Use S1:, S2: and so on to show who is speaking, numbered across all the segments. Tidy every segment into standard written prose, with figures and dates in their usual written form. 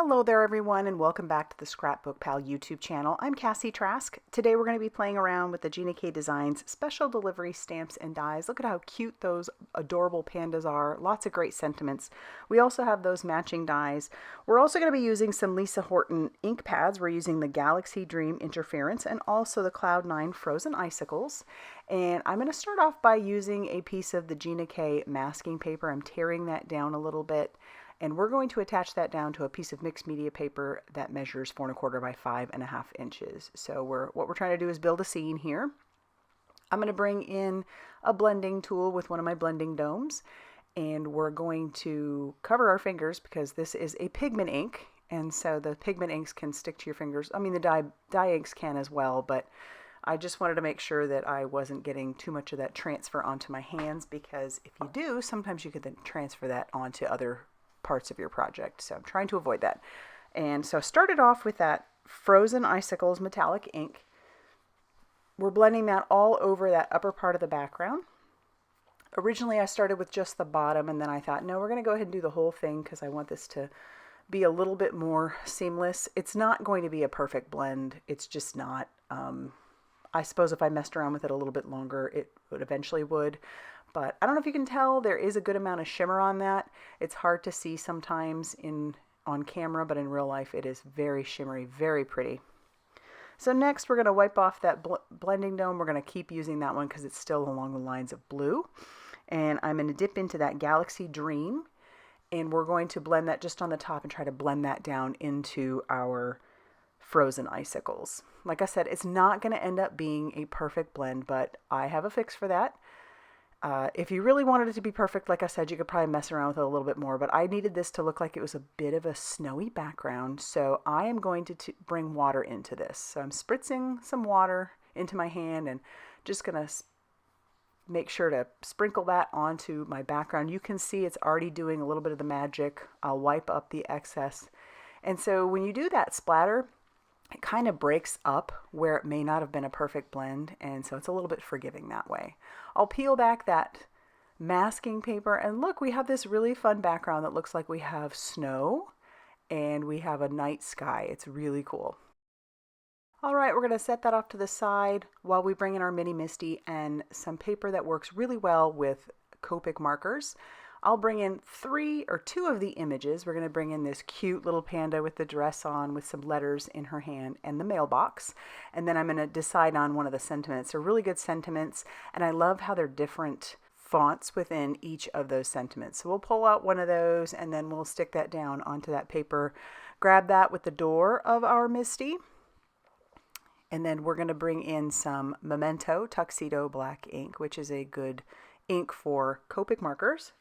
S1: Hello there everyone and welcome back to the ScrapbookPal YouTube channel. I'm Cassie Trask. Today we're going to be playing around with the Gina K Designs special delivery stamps and dies. Look at how cute those adorable pandas are. Lots of great sentiments. We also have those matching dies. We're also going to be using some Lisa Horton ink pads. We're using the Galaxy Dream Interference and also the Cloud9 Frozen Icicles. And I'm going to start off by using a piece of the Gina K masking paper. I'm tearing that down a little bit. And we're going to attach that down to a piece of mixed media paper that measures 4 1/4 by 5.5 inches. So what we're trying to do is build a scene here. I'm going to bring in a blending tool with one of my blending domes, and we're going to cover our fingers because this is a pigment ink, and so the pigment inks can stick to your fingers. I mean, the dye inks can as well, but I just wanted to make sure that I wasn't getting too much of that transfer onto my hands, because if you do, sometimes you could then transfer that onto other parts of your project. So I'm trying to avoid that. And so I started off with that Frozen Icicles metallic ink. We're blending that all over that upper part of the background. Originally I started with just the bottom, and then I thought, no, we're going to go ahead and do the whole thing because I want this to be a little bit more seamless. It's not going to be a perfect blend. It's just not. I suppose if I messed around with it a little bit longer, it would eventually would. But I don't know if you can tell, there is a good amount of shimmer on that. It's hard to see sometimes on camera, but in real life it is very shimmery, very pretty. So next we're going to wipe off that blending dome. We're going to keep using that one because it's still along the lines of blue. And I'm going to dip into that Galaxy Dream, and we're going to blend that just on the top and try to blend that down into our Frozen Icicles. Like I said, it's not going to end up being a perfect blend, but I have a fix for that. If you really wanted it to be perfect, like I said, you could probably mess around with it a little bit more, but I needed this to look like it was a bit of a snowy background, so I am going to bring water into this. So I'm spritzing some water into my hand and just going to make sure to sprinkle that onto my background. You can see it's already doing a little bit of the magic. I'll wipe up the excess. And so when you do that splatter, it kind of breaks up where it may not have been a perfect blend, and so it's a little bit forgiving that way. I'll peel back that masking paper, and look, we have this really fun background that looks like we have snow and we have a night sky. It's really cool. All right, we're going to set that off to the side while we bring in our mini Misty and some paper that works really well with Copic markers. I'll bring in 2 of the images. We're going to bring in this cute little panda with the dress on with some letters in her hand and the mailbox. And then I'm going to decide on one of the sentiments. They're really good sentiments, and I love how they're different fonts within each of those sentiments. So we'll pull out one of those, and then we'll stick that down onto that paper. Grab that with the door of our Misty. And then we're going to bring in some Memento Tuxedo black ink, which is a good ink for Copic markers.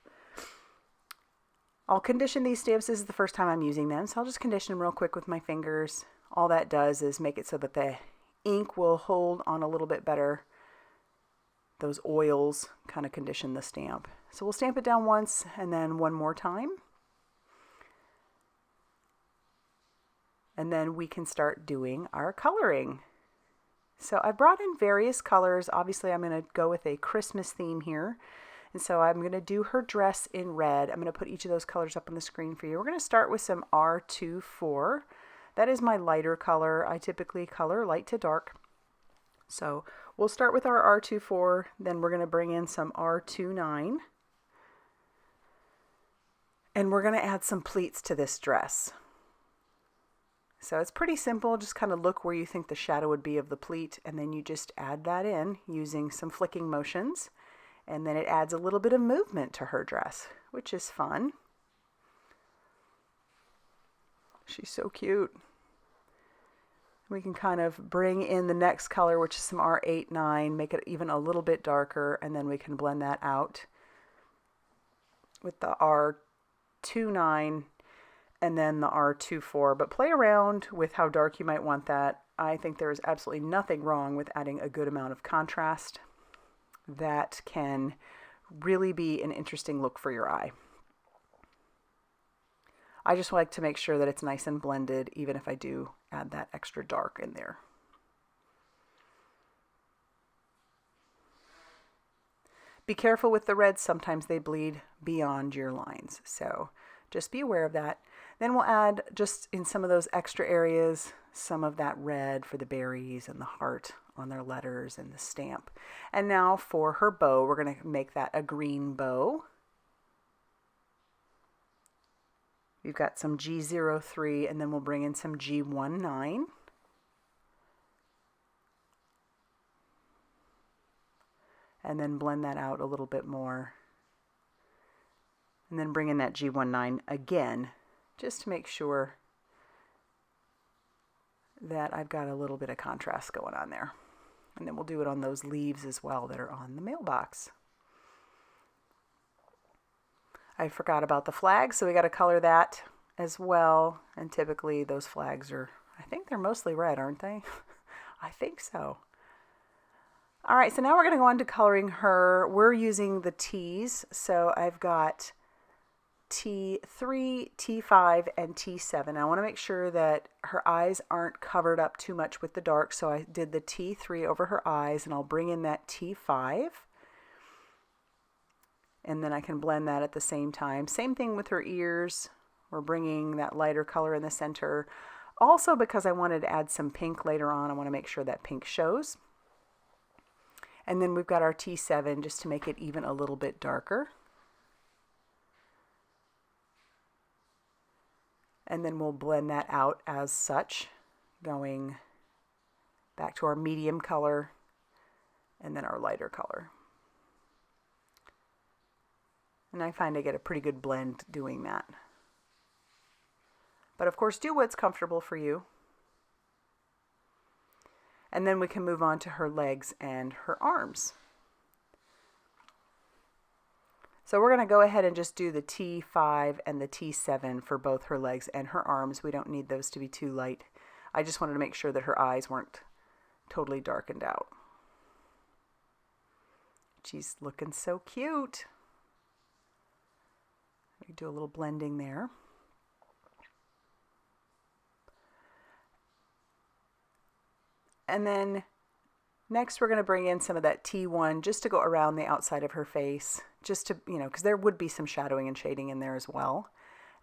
S1: I'll condition these stamps. This is the first time I'm using them, so I'll just condition them real quick with my fingers. All that does is make it so that the ink will hold on a little bit better. Those oils kind of condition the stamp. So we'll stamp it down once and then one more time. And then we can start doing our coloring. So I brought in various colors. Obviously I'm going to go with a Christmas theme here. And so I'm going to do her dress in red. I'm going to put each of those colors up on the screen for you. We're going to start with some R24. That is my lighter color. I typically color light to dark. So we'll start with our R24. Then we're going to bring in some R29. And we're going to add some pleats to this dress. So it's pretty simple. Just kind of look where you think the shadow would be of the pleat, and then you just add that in using some flicking motions. And then it adds a little bit of movement to her dress, which is fun. She's so cute. We can kind of bring in the next color, which is some R89, make it even a little bit darker, and then we can blend that out with the R29 and then the R24. But play around with how dark you might want that. I think there is absolutely nothing wrong with adding a good amount of contrast. That can really be an interesting look for your eye. I just like to make sure that it's nice and blended, even if I do add that extra dark in there. Be careful with the reds. Sometimes they bleed beyond your lines, so just be aware of that. Then we'll add, just in some of those extra areas, some of that red for the berries and the heart on their letters and the stamp. And now for her bow, we're going to make that a green bow. We've got some G03, and then we'll bring in some G19. And then blend that out a little bit more. And then bring in that G19 again, just to make sure that I've got a little bit of contrast going on there. And then we'll do it on those leaves as well that are on the mailbox. I forgot about the flag, so we got to color that as well. And typically those flags are, I think they're mostly red, aren't they? I think so. All right, so now we're going to go on to coloring her. We're using the T's, so I've got T3, T5, and T7. I want to make sure that her eyes aren't covered up too much with the dark, so I did the T3 over her eyes, and I'll bring in that T5. And then I can blend that at the same time. Same thing with her ears. We're bringing that lighter color in the center. Also, because I wanted to add some pink later on, I want to make sure that pink shows. And then we've got our T7 just to make it even a little bit darker. And then we'll blend that out as such, going back to our medium color and then our lighter color. And I find I get a pretty good blend doing that. But of course, do what's comfortable for you. And then we can move on to her legs and her arms. So we're going to go ahead and just do the T5 and the T7 for both her legs and her arms. We don't need those to be too light. I just wanted to make sure that her eyes weren't totally darkened out. She's looking so cute. We do a little blending there. And then next we're going to bring in some of that T1 just to go around the outside of her face, just to, because there would be some shadowing and shading in there as well.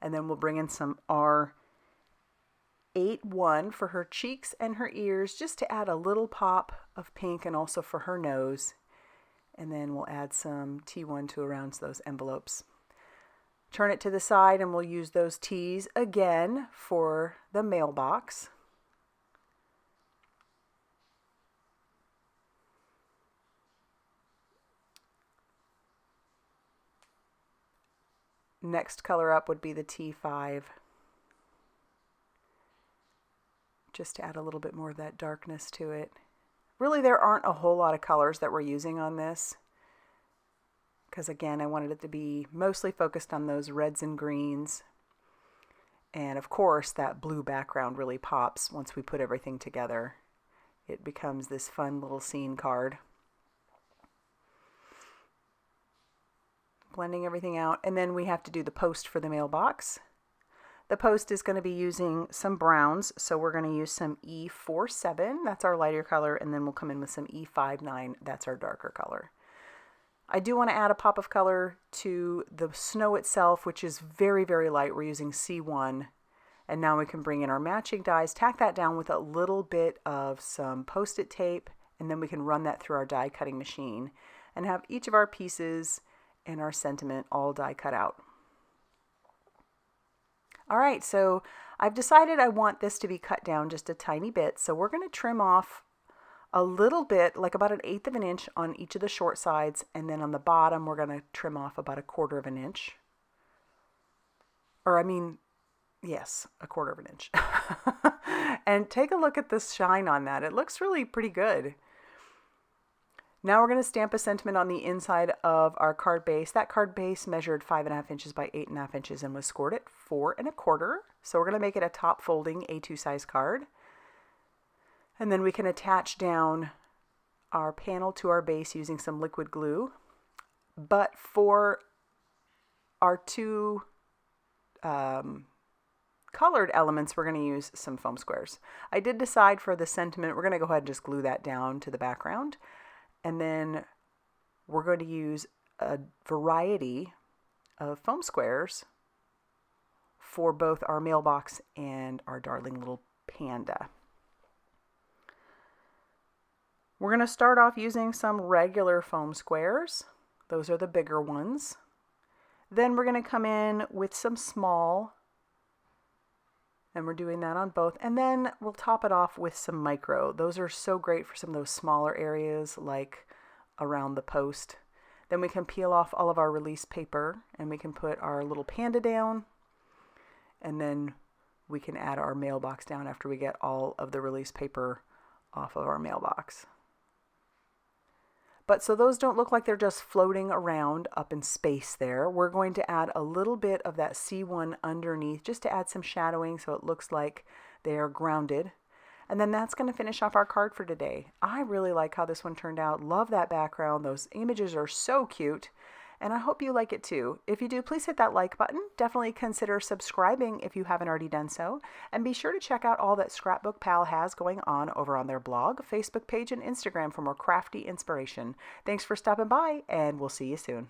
S1: And then we'll bring in some R81 for her cheeks and her ears, just to add a little pop of pink, and also for her nose. And then we'll add some T1 to around those envelopes. Turn it to the side and we'll use those T's again for the mailbox. Next color up would be the T5, just to add a little bit more of that darkness to it. Really, there aren't a whole lot of colors that we're using on this, because again, I wanted it to be mostly focused on those reds and greens. And of course, that blue background really pops once we put everything together. It becomes this fun little scene card. Blending everything out, and then we have to do the post for the mailbox. The post is going to be using some browns, so we're going to use some E47, that's our lighter color, and then we'll come in with some E59, that's our darker color. I do want to add a pop of color to the snow itself, which is very, very light. We're using C1, and now we can bring in our matching dies, tack that down with a little bit of some Post-it tape, and then we can run that through our die cutting machine and have each of our pieces and our sentiment all die cut out. All right, so I've decided I want this to be cut down just a tiny bit, so we're going to trim off a little bit, like about 1/8 of an inch on each of the short sides, and then on the bottom we're going to trim off about 1/4 of an inch. Or yes, 1/4 of an inch. And take a look at the shine on that. It looks really pretty good. Now we're going to stamp a sentiment on the inside of our card base. That card base measured 5.5 inches by 8.5 inches and was scored at 4 1/4. So we're going to make it a top folding A2 size card. And then we can attach down our panel to our base using some liquid glue. But for our two colored elements, we're going to use some foam squares. I did decide for the sentiment, we're going to go ahead and just glue that down to the background. And then we're going to use a variety of foam squares for both our mailbox and our darling little panda. We're going to start off using some regular foam squares. Those are the bigger ones. Then we're going to come in with some small, and we're doing that on both. And then we'll top it off with some micro. Those are so great for some of those smaller areas like around the post. Then we can peel off all of our release paper and we can put our little panda down. And then we can add our mailbox down after we get all of the release paper off of our mailbox. But so those don't look like they're just floating around up in space there. We're going to add a little bit of that C1 underneath just to add some shadowing so it looks like they are grounded. And then that's going to finish off our card for today. I really like how this one turned out. Love that background. Those images are so cute. And I hope you like it too. If you do, please hit that like button. Definitely consider subscribing if you haven't already done so. And be sure to check out all that ScrapbookPal has going on over on their blog, Facebook page, and Instagram for more crafty inspiration. Thanks for stopping by, and we'll see you soon.